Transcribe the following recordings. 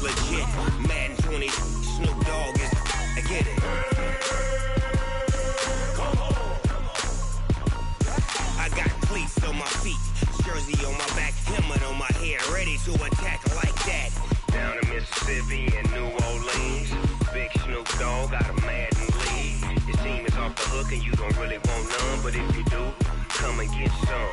legit. Madden 20, Snoop Dogg is, I get it. I got cleats on my feet, jersey on my back, helmet on my head, ready to attack like that. Down in Mississippi and New Orleans, big Snoop Dogg got a Madden league. Your team is off the hook and you don't really want none, but if you do, come and get some.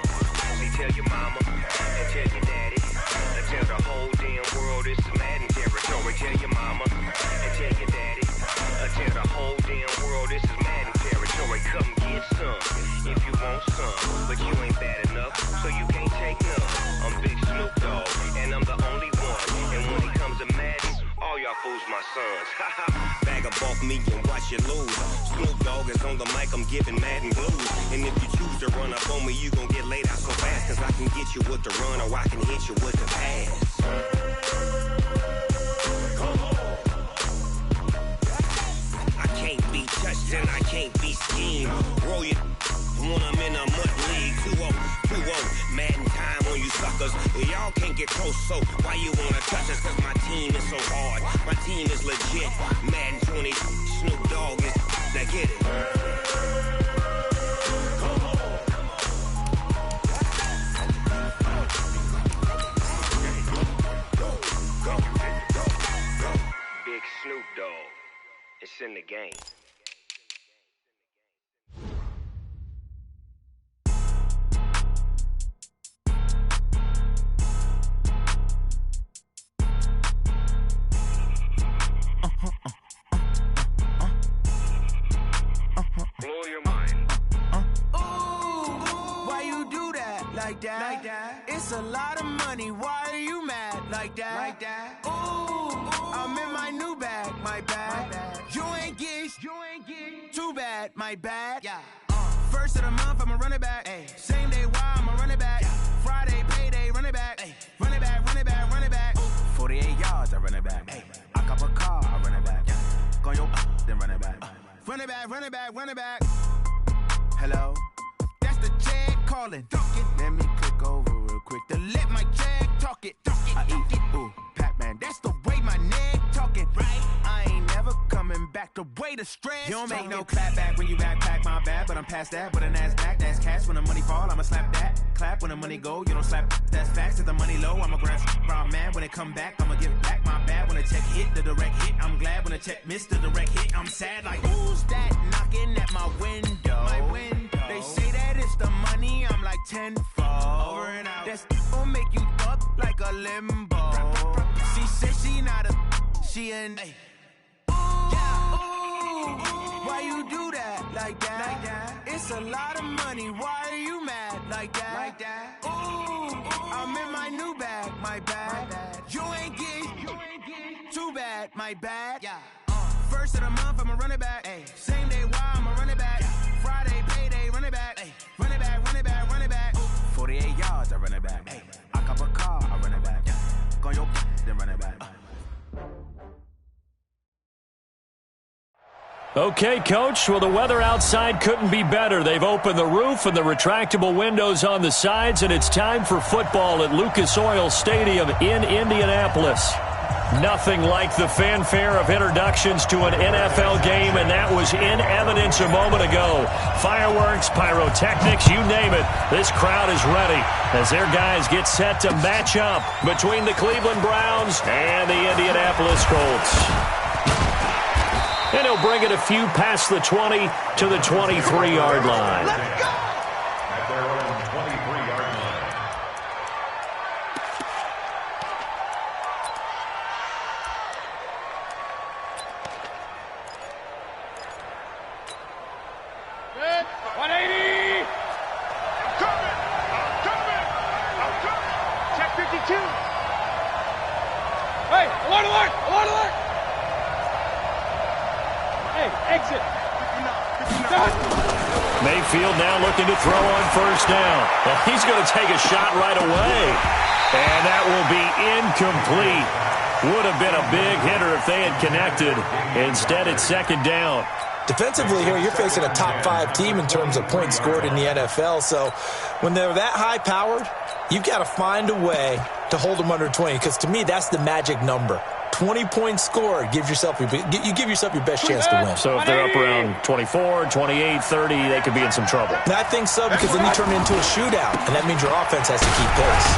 See, tell your mama and tell your daddy, and tell the whole damn world it's Madden territory. Tell your mama and tell your daddy, and tell the whole damn world this is Madden territory. Come get some if you want some, but you ain't bad enough, so you can't take none. I'm Big Snoop Dogg, and I'm the only one. And when it comes to Madden, all y'all fools my sons. Bag of bulk me and watch you lose. Snoop Dogg is on the mic, I'm giving Madden blues. And if you choose to run up on me, you gon' get laid out so fast. Cause I can get you with the run or I can hit you with the pass. I can't be touched and I can't be schemed. Roll you when I'm in a mud league. 2-0, 2-0, Madden time on you suckers. Y'all can't get close, so why you wanna touch us? Cause my team is so hard, my team is legit. Madden 20, Snoop Dogg is, now get it. Big Snoop Dogg, it's in the game. Blow your mind. Ooh, why you do that? Like that? It's a lot of money. Why are you mad? Like that? Ooh, I'm in my new bag. My bad. You ain't get too bad. My bad. Yeah. First of the month, I'ma run it back. Ay. Same day, why I'ma run it back. Yeah. Friday, payday, run it back. Ay. Run it back, run it back, run it back. 48 yards, I run it back. Ay. I cop a car, I run it back. Yeah. Go your then run it back. Run it back, run it back, run it back. Hello? That's the check calling. Let me click over real quick to let my check talk it. I eat it, ooh, Pac-Man. That's the way my neck talking. Right? I ain't never coming back the way the stress. You don't make no clap back when you backpack, my bad. But I'm past that with a NASDAQ. That's cash when the money fall, I'ma slap that. Clap when the money go, you don't slap. That's facts. If the money low, I'ma grab brown man. When it come back, I'ma give back my bad. When the check hit, the direct hit. I'm glad when the check missed the direct hit. I'm sad like, who's that knocking at my window? My window. They say that it's the money, I'm like tenfold. Over and out. That's gon' make you up like a limbo. She said she not a, she an. Ay. Why you do that? Like that? It's a lot of money. Why are you mad? Like that? Ooh, I'm in my new bag. My bad. You ain't get too bad. My bad. Yeah. First of the month, I'ma run it back. Ay. Same day, why I'ma run it back. Friday, payday, run it back. Ay. Run it back, run it back, run it back. 48 yards, I run it back. Ay. I cop a car, I run it back. Go your then run it back. Okay, Coach. Well, the weather outside couldn't be better. They've opened the roof and the retractable windows on the sides, and it's time for football at Lucas Oil Stadium in Indianapolis. Nothing like the fanfare of introductions to an NFL game, and that was in evidence a moment ago. Fireworks, pyrotechnics, you name it. This crowd is ready as their guys get set to match up between the Cleveland Browns and the Indianapolis Colts. And he'll bring it a few past the 20 to the 23-yard line. Let's go! At their own 23-yard line. Good. 180. I'm coming. Check 52. Hey, alert. Hey, exit. Mayfield now looking to throw on first down. Well, he's going to take a shot right away. And that will be incomplete. Would have been a big hitter if they had connected. Instead, it's second down. Defensively here, you're facing a top 5 team in terms of points scored in the NFL. So when they're that high-powered, you've got to find a way to hold them under 20, because to me, that's the magic number. 20 points scored, you give yourself your best chance to win. So if they're up around 24, 28, 30, they could be in some trouble. And I think so, because then you turn it into a shootout, and that means your offense has to keep pace.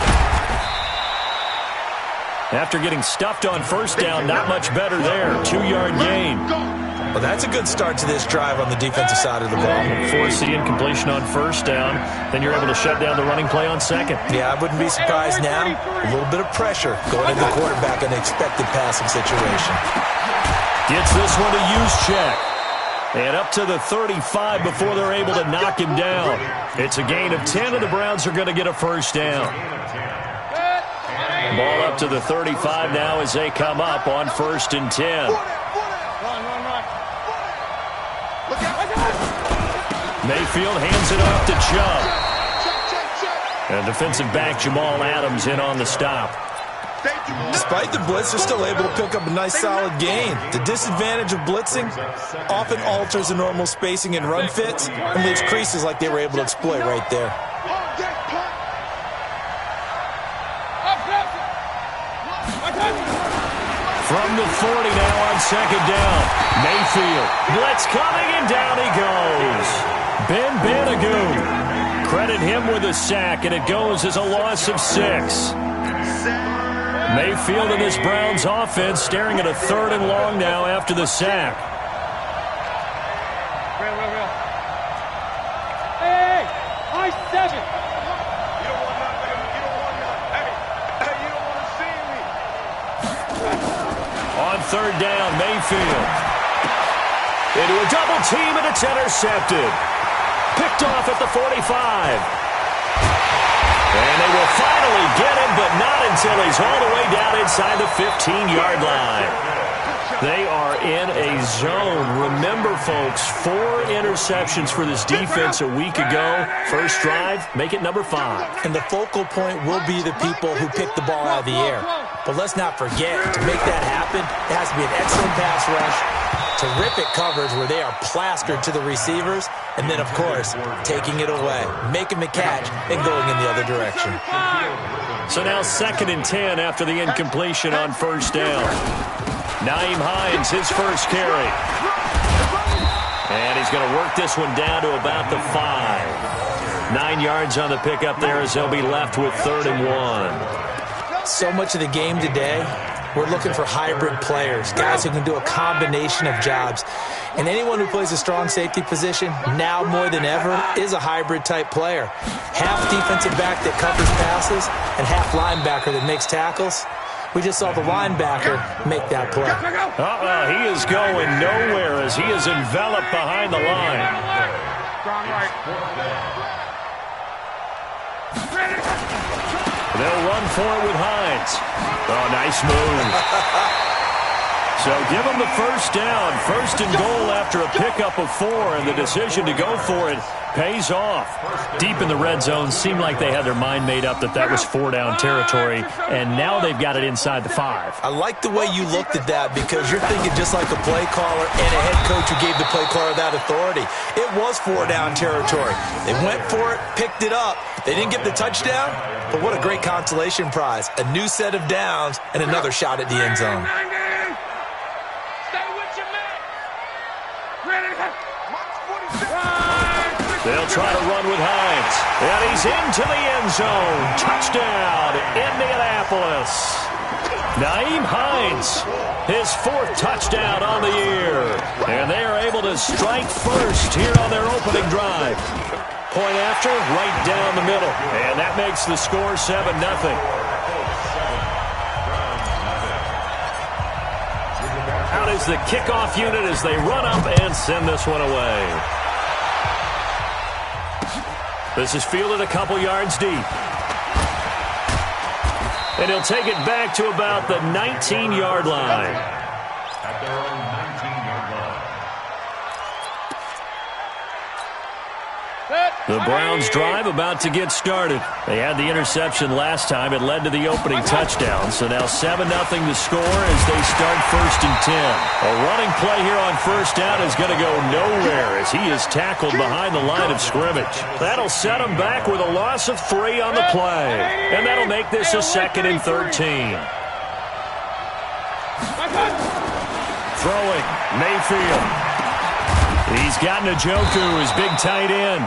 After getting stuffed on first down, not much better there. 2-yard gain. Well, that's a good start to this drive on the defensive side of the ball. Force the incompletion on first down. Then you're able to shut down the running play on second. Yeah, I wouldn't be surprised now. A little bit of pressure going into the quarterback in an expected passing situation. Gets this one to Juszczyk. And up to the 35 before they're able to knock him down. It's a gain of 10, and the Browns are going to get a first down. Ball up to the 35 now as they come up on 1st and 10. Mayfield hands it off to Chubb. And defensive back Jamal Adams in on the stop. Despite the blitz, they're still able to pick up a nice solid gain. The disadvantage of blitzing often alters the normal spacing and run fits and leaves creases like they were able to exploit right there. From the 40 now on 2nd down. Mayfield. Blitz coming, and down he goes. Ben Banagoo. Credit him with a sack, and it goes as a loss of 6. Mayfield and this Browns offense staring at a 3rd and long now after the sack. Hey, I-7. You don't want nothing. You don't want nothing. Hey, you don't want to see me. On 3rd down, Mayfield. Into a double team, and it's intercepted. Picked off at the 45. And they will finally get him, but not until he's all the way down inside the 15-yard line. They are in a zone. Remember, folks, 4 interceptions for this defense a week ago. First drive, make it number 5. And the focal point will be the people who pick the ball out of the air. But let's not forget, to make that happen, it has to be an excellent pass rush, terrific coverage where they are plastered to the receivers, and then, of course, taking it away, making the catch, and going in the other direction. So now 2nd and 10 after the incompletion on 1st down. Nyheim Hines, his first carry. And he's going to work this one down to about the 5. 9 yards on the pickup there as they'll be left with 3rd and 1. So much of the game today, we're looking for hybrid players, guys who can do a combination of jobs. And anyone who plays a strong safety position, now more than ever, is a hybrid-type player. Half defensive back that covers passes and half linebacker that makes tackles. We just saw the linebacker make that play. He is going nowhere as he is enveloped behind the line. Strong right. They'll run for it with Hines. Oh, nice move. So give them the first down. 1st and goal after a pickup of 4, and the decision to go for it pays off. Deep in the red zone, seemed like they had their mind made up that was 4-down territory, and now they've got it inside the 5. I like the way you looked at that, because you're thinking just like a play caller and a head coach who gave the play caller that authority. It was 4-down territory. They went for it, picked it up. They didn't get the touchdown, but what a great consolation prize. A new set of downs and another shot at the end zone. They'll try to run with Hines. And he's into the end zone. Touchdown, Indianapolis. Nyheim Hines, his 4th touchdown on the year. And they are able to strike first here on their opening drive. Point after, right down the middle. And that makes the score 7-0. Out is the kickoff unit as they run up and send this one away. This is fielded a couple yards deep. And he'll take it back to about the 19-yard line. At their own 19-yard line. Set. The Browns drive about to get started. They had the interception last time. It led to the opening touchdown. So now 7-0 to score as they start 1st and 10. A running play here on 1st down is going to go nowhere as he is tackled behind the line of scrimmage. That'll set him back with a loss of 3 on the play. And that'll make this a 2nd and 13. Throwing, Mayfield. He's got Njoku, his big tight end.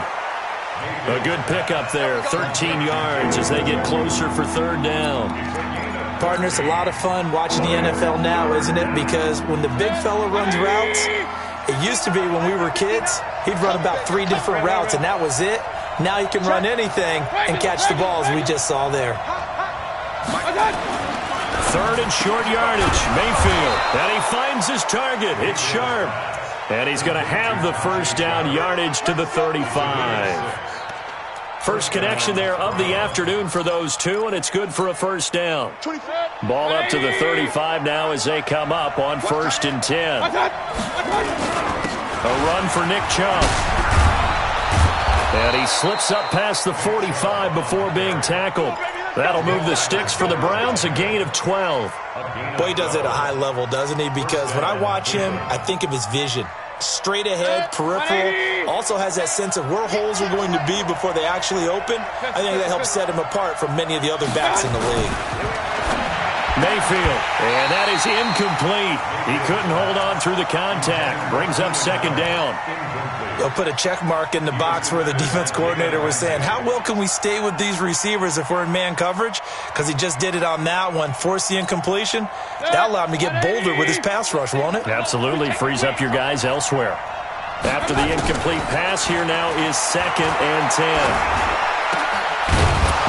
A good pickup there, 13 yards as they get closer for 3rd down. Partner, it's a lot of fun watching the NFL now, isn't it? Because when the big fella runs routes, it used to be when we were kids, he'd run about 3 different routes, and that was it. Now he can run anything and catch the balls we just saw there. 3rd and short yardage, Mayfield. And he finds his target. It's sharp. And he's going to have the 1st down yardage to the 35. First connection there of the afternoon for those two, and it's good for a 1st down. Ball up to the 35 now as they come up on 1st and 10. A run for Nick Chubb. And he slips up past the 45 before being tackled. That'll move the sticks for the Browns, a gain of 12. Boy, he does it at a high level, doesn't he? Because when I watch him, I think of his vision. Straight ahead, peripheral, also has that sense of where holes are going to be before they actually open. I think that helps set him apart from many of the other backs in the league. Mayfield, and that is incomplete. He couldn't hold on through the contact. Brings up 2nd down. They'll put a check mark in the box where the defense coordinator was saying, how well can we stay with these receivers if we're in man coverage? Because he just did it on that one, forced the incompletion. That allowed him to get bolder with his pass rush, won't it? Absolutely. Frees up your guys elsewhere. After the incomplete pass, here now is 2nd and 10.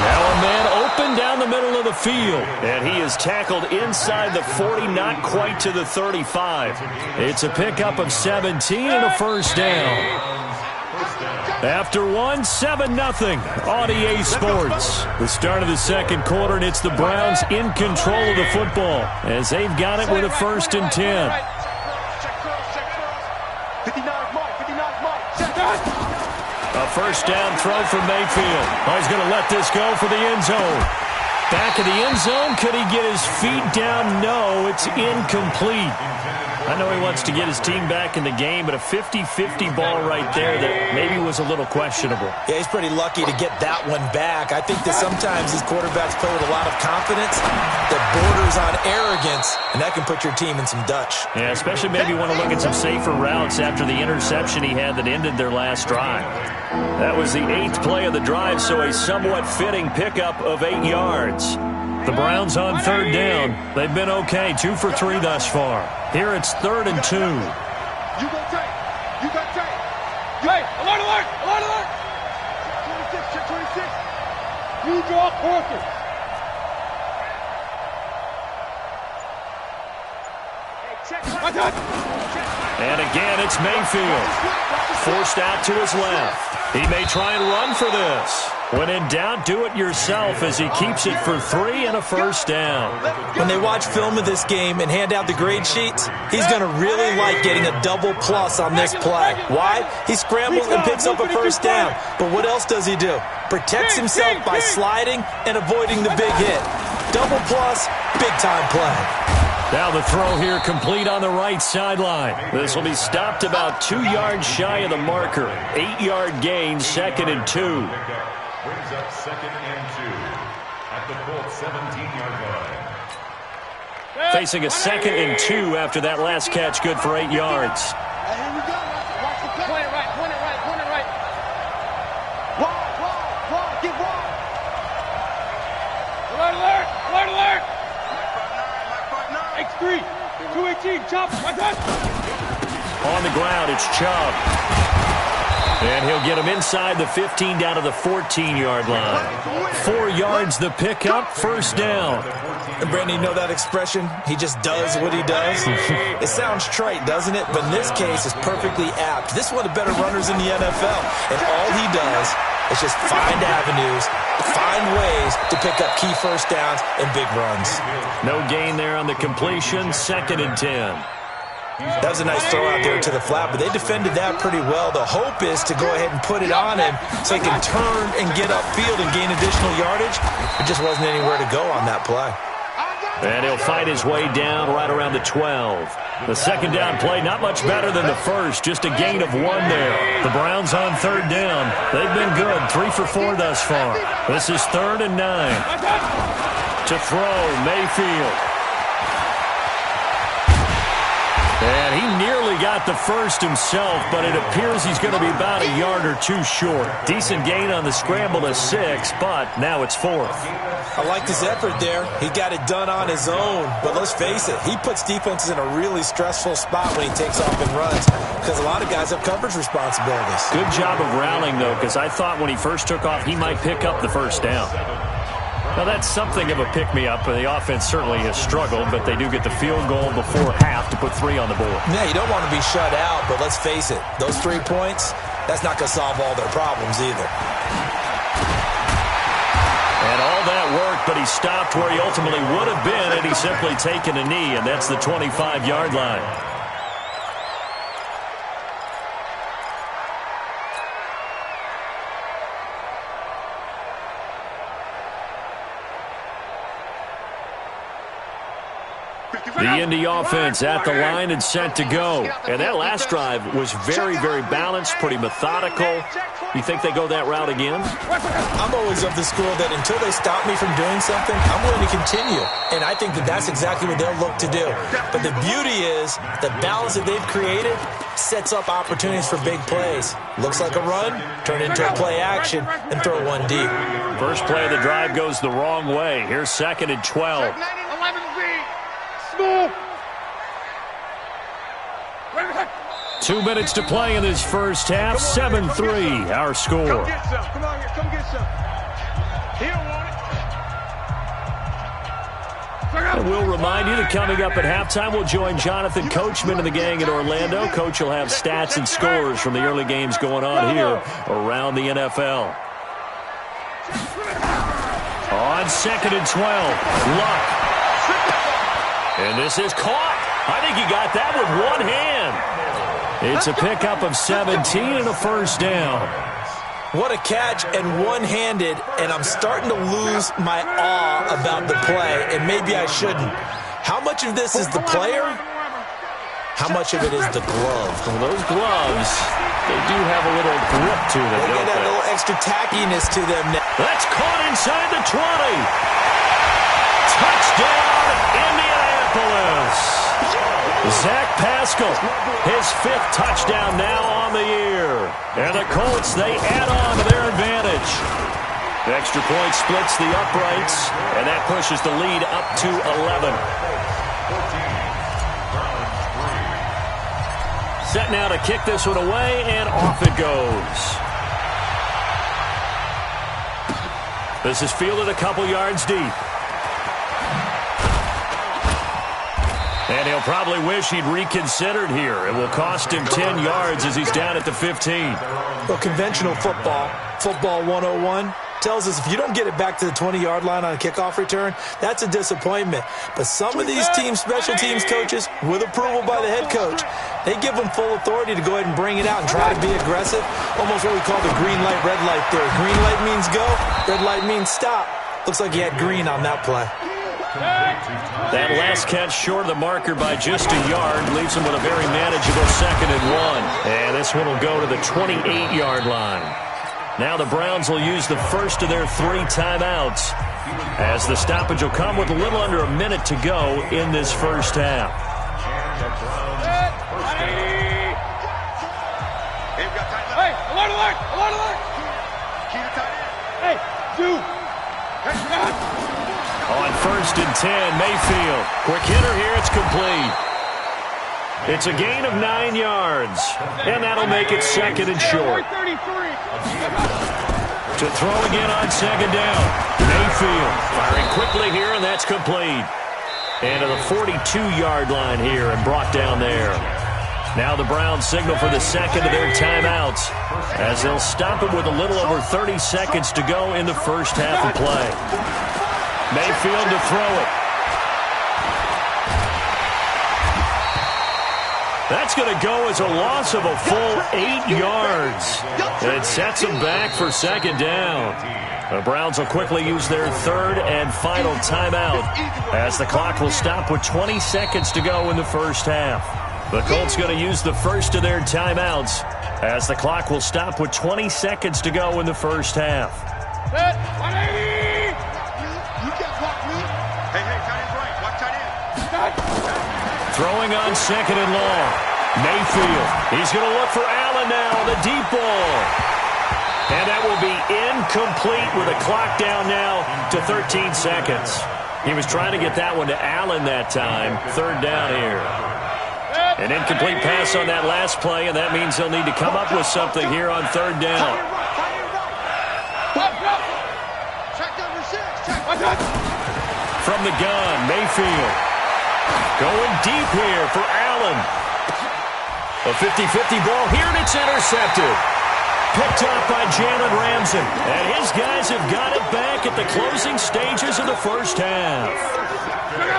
Now a man open down the middle of the field. And he is tackled inside the 40, not quite to the 35. It's a pickup of 17 and a 1st down. After 7-0 on EA Sports. The start of the 2nd quarter, and it's the Browns in control of the football as they've got it with a 1st and 10. A 1st down throw from Mayfield. Oh, he's going to let this go for the end zone. Back of the end zone. Could he get his feet down? No, it's incomplete. I know he wants to get his team back in the game, but a 50-50 ball right there that maybe was a little questionable. Yeah, he's pretty lucky to get that one back. I think that sometimes these quarterbacks play with a lot of confidence that borders on arrogance, and that can put your team in some Dutch. Yeah, especially maybe want to look at some safer routes after the interception he had that ended their last drive. That was the 8th play of the drive, so a somewhat fitting pickup of 8 yards. The Browns on 3rd down. They've been okay, 2 for 3 thus far. Here it's 3rd and 2. You got tape. You got tape. Hey, alert, alert, alert, alert. Check 26. You draw Corker. And again, it's Mayfield. Forced out to his left. He may try and run for this. When in doubt, do it yourself as he keeps it for 3 and a 1st down. When they watch film of this game and hand out the grade sheets, he's going to really like getting a double plus on this play. Why? He scrambles and picks up a 1st down. But what else does he do? Protects himself by sliding and avoiding the big hit. Double plus, big-time play. Now the throw here complete on the right sideline. This will be stopped about 2 yards shy of the marker. 8-yard gain, 2nd and 2. Brings up 2nd and 2 at the full 17-yard line. Facing a 2nd and 2 after that last catch, good for 8 yards. Here we go. Watch the play. Point it right, point it right, point it right. Wide, get wide. Alert, alert, alert, alert. X3, 218, chop, my God. On the ground, it's Chubb. And he'll get him inside the 15 down to the 14-yard line. 4 yards the pickup, 1st down. And Brandon, you know that expression? He just does what he does. It sounds trite, doesn't it? But in this case, it's perfectly apt. This is one of the better runners in the NFL. And all he does is just find avenues, find ways to pick up key 1st downs and big runs. No gain there on the completion, 2nd and 10. That was a nice throw out there to the flat, but they defended that pretty well. The hope is to go ahead and put it on him so he can turn and get upfield and gain additional yardage. There just wasn't anywhere to go on that play. And he'll fight his way down right around the 12. The second down play, not much better than the first, just a gain of 1 there. The Browns on third down. They've been good, 3 for 4 thus far. This is 3rd and 9. To throw, Mayfield. And he nearly got the first himself, but it appears he's going to be about a yard or 2 short. Decent gain on the scramble to 6, but now it's 4th. I like his effort there. He got it done on his own, but let's face it, he puts defenses in a really stressful spot when he takes off and runs because a lot of guys have coverage responsibilities. Good job of rallying, though, because I thought when he first took off, he might pick up the first down. Now, that's something of a pick-me-up, and the offense certainly has struggled, but they do get the field goal before half to put 3 on the board. Yeah, you don't want to be shut out, but let's face it, those 3 points, that's not going to solve all their problems either. And all that worked, but he stopped where he ultimately would have been had he simply taken a knee, and that's the 25-yard line. The Indy offense at the line and set to go. And that last drive was very, very balanced, pretty methodical. You think they go that route again? I'm always of the school that until they stop me from doing something, I'm willing to continue. And I think that that's exactly what they'll look to do. But the beauty is the balance that they've created sets up opportunities for big plays. Looks like a run, turn into a play action, and throw one deep. First play of the drive goes the wrong way. Here's 2nd and 12. 2 minutes to play in this first half. 7-3, our score. Come get some. Come on here. Come get some. He don't want it. And we'll remind you that coming up at halftime, we'll join Jonathan Coachman and the gang in Orlando. Coach will have stats and scores from the early games going on here around the NFL. On 2nd and 12, Luck. And this is caught. I think he got that with one hand. It's a pickup of 17 and a first down. What a catch and one-handed, and I'm starting to lose my awe about the play, and maybe I shouldn't. How much of this is the player? How much of it is the glove? Well, those gloves, they do have a little grip to them, they don't get that they? little extra tackiness to them now. That's caught inside the 20. Touchdown, Indianapolis. Zach Pascal, his 5th touchdown now on the year. And the Colts, they add on to their advantage. The extra point splits the uprights, and that pushes the lead up to 11. Set now to kick this one away, and off it goes. This is fielded a couple yards deep. And he'll probably wish he'd reconsidered here. It will cost him 10 yards as he's down at the 15. Well, conventional football 101, tells us if you don't get it back to the 20-yard line on a kickoff return, that's a disappointment. But some of these teams, special teams coaches, with approval by the head coach, they give them full authority to go ahead and bring it out and try to be aggressive. Almost what we call the green light, red light theory. Green light means go, red light means stop. Looks like he had green on that play. That last catch short of the marker by just a yard leaves him with a very manageable 2nd and 1. And this one will go to the 28-yard line. Now the Browns will use the first of their 3 timeouts as the stoppage will come with a little under a minute to go in this first half. Hey, alert! Hey, dude! On 1st and 10, Mayfield. Quick hitter here, it's complete. It's a gain of 9 yards, and that'll make it 2nd and short. To throw again on 2nd down. Mayfield firing quickly here, and that's complete. And to the 42-yard line here and brought down there. Now the Browns signal for the 2nd of their timeouts as they'll stop it with a little over 30 seconds to go in the first half of play. Mayfield to throw it. That's going to go as a loss of a full 8 yards. It sets them back for second down. The Browns will quickly use their third and final timeout as the clock will stop with 20 seconds to go in the first half. The Colts going to use the first of their timeouts as the clock will stop with 20 seconds to go in the first half. You can't block me. Hey, tight end's right. Watch tight end. Throwing on second and long. Mayfield. He's going to look for Allen now. The deep ball. And that will be incomplete with a clock down now to 13 seconds. He was trying to get that one to Allen that time. Third down here. An incomplete pass on that last play, and that means they'll need to come up with something here on third down. From the gun, Mayfield. Going deep here for Allen. A 50-50 ball here, and it's intercepted. Picked up by Jalen Ramsey. And his guys have got it back at the closing stages of the first half.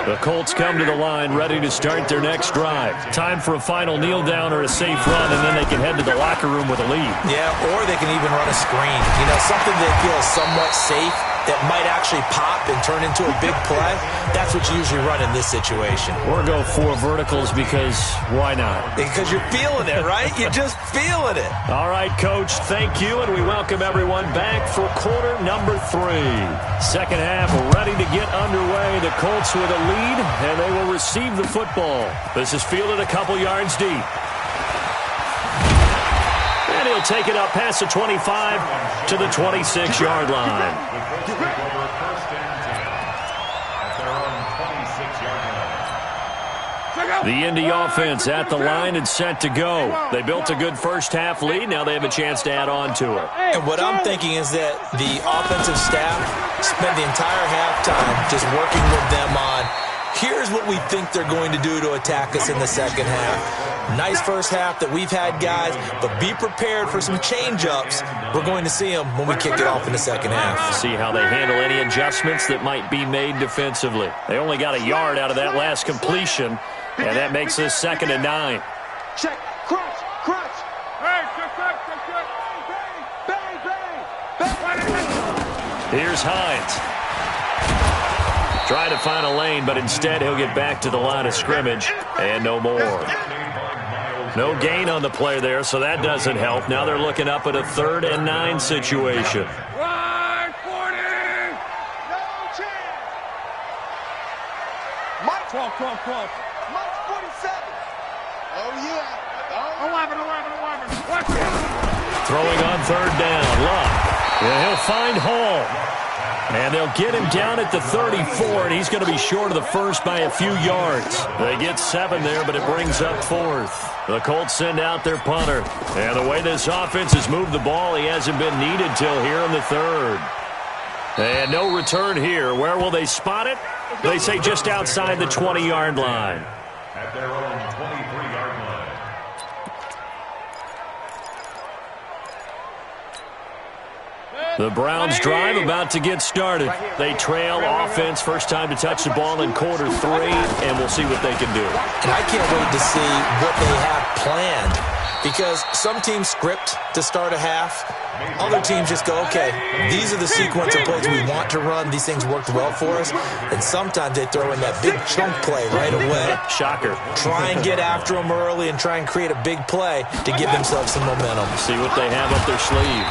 The Colts come to the line ready to start their next drive. Time for a final kneel down or a safe run, and then they can head to the locker room with a lead. Yeah, or they can even run a screen. You know, something that feels somewhat safe that might actually pop and turn into a big play. That's what you usually run in this situation. Or go 4 verticals because why not? Because you're feeling it, right? You're just feeling it. All right, Coach, thank you, and we welcome everyone back for quarter number 3. Second half ready to get underway. The Colts with a lead, and they will receive the football. This is fielded a couple yards deep. And he'll take it up past the 25 to the 26-yard line. The Indy offense at the line and set to go. They built a good first-half lead. Now they have a chance to add on to it. And what I'm thinking is that the offensive staff spent the entire halftime just working with them on, here's what we think they're going to do to attack us in the second half. Nice first half that we've had, guys, but be prepared for some change-ups. We're going to see them when we kick it off in the second half. See how they handle any adjustments that might be made defensively. They only got a yard out of that last completion, and that makes this 2nd and 9. Check. Crunch. Hey, check. Bang. Here's Hines. Trying to find a lane, but instead he'll get back to the line of scrimmage, and no more. No gain on the play there, so that doesn't help. Now they're looking up at a 3rd and 9 situation. Right, 40. No chance. Mike. 12. Mike's 47. Oh, yeah. 11. Watch it. Throwing on 3rd down. Luck. And he'll find Hall. And they'll get him down at the 34, and he's going to be short of the first by a few yards. They get 7 there, but it brings up 4th. The Colts send out their punter. And the way this offense has moved the ball, he hasn't been needed till here in the 3rd. And no return here. Where will they spot it? They say just outside the 20-yard line. At their own 23-yard line. The Browns drive about to get started. They trail offense, first time to touch the ball in quarter 3, and we'll see what they can do. And I can't wait to see what they have planned, because some teams script to start a half. Other teams just go, okay, these are the sequence of plays we want to run. These things worked well for us. And sometimes they throw in that big chunk play right away. Shocker. Try and get after them early and try and create a big play to give themselves some momentum. See what they have up their sleeve.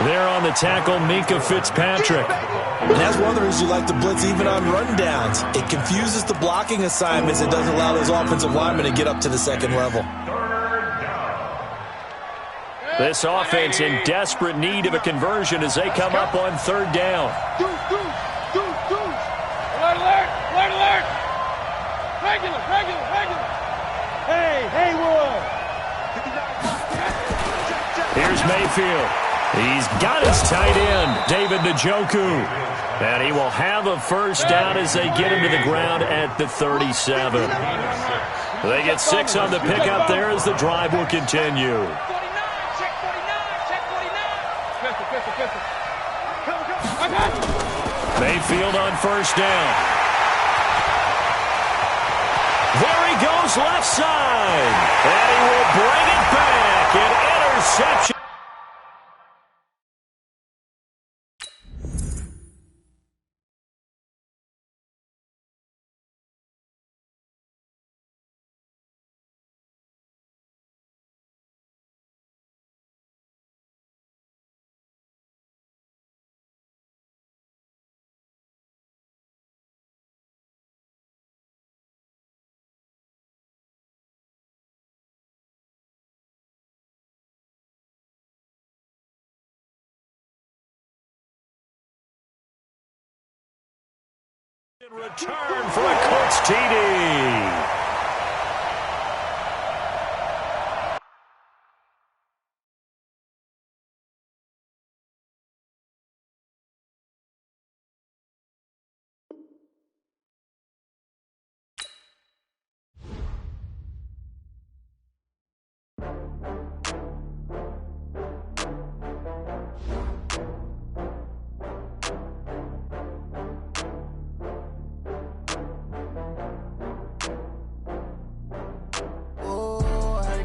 There on the tackle, Minkah Fitzpatrick. And that's one of the reasons you like to blitz even on rundowns. It confuses the blocking assignments. It doesn't allow those offensive linemen to get up to the second level. This offense in desperate need of a conversion as they come up on 3rd down. Alert! Regular! Hey, Haywood! Here's Mayfield. He's got his tight end, David Njoku. And he will have a first down as they get him to the ground at the 37. They get 6 on the pickup there as the drive will continue. Mayfield on first down. There he goes goes left side. And he will bring it back. An interception. In return for a Colts TD.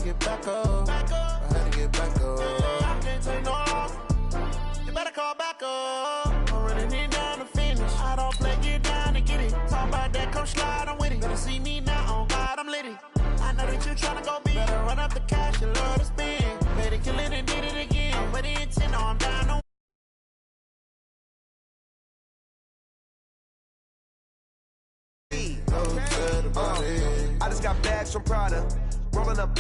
Get back up. I had to get back up. I can't take no loss. You better call back up. I'm running it down to finish. I don't play, get down to get it. Talk about that, come slide, I'm with it. Better see me now, on God, I'm litty. I know that you tryna go big. Better run up the cash, you love to spend. Better kill it and did it again. I'm with it, 10, I'm down on. I just got bags from Prada, rolling up.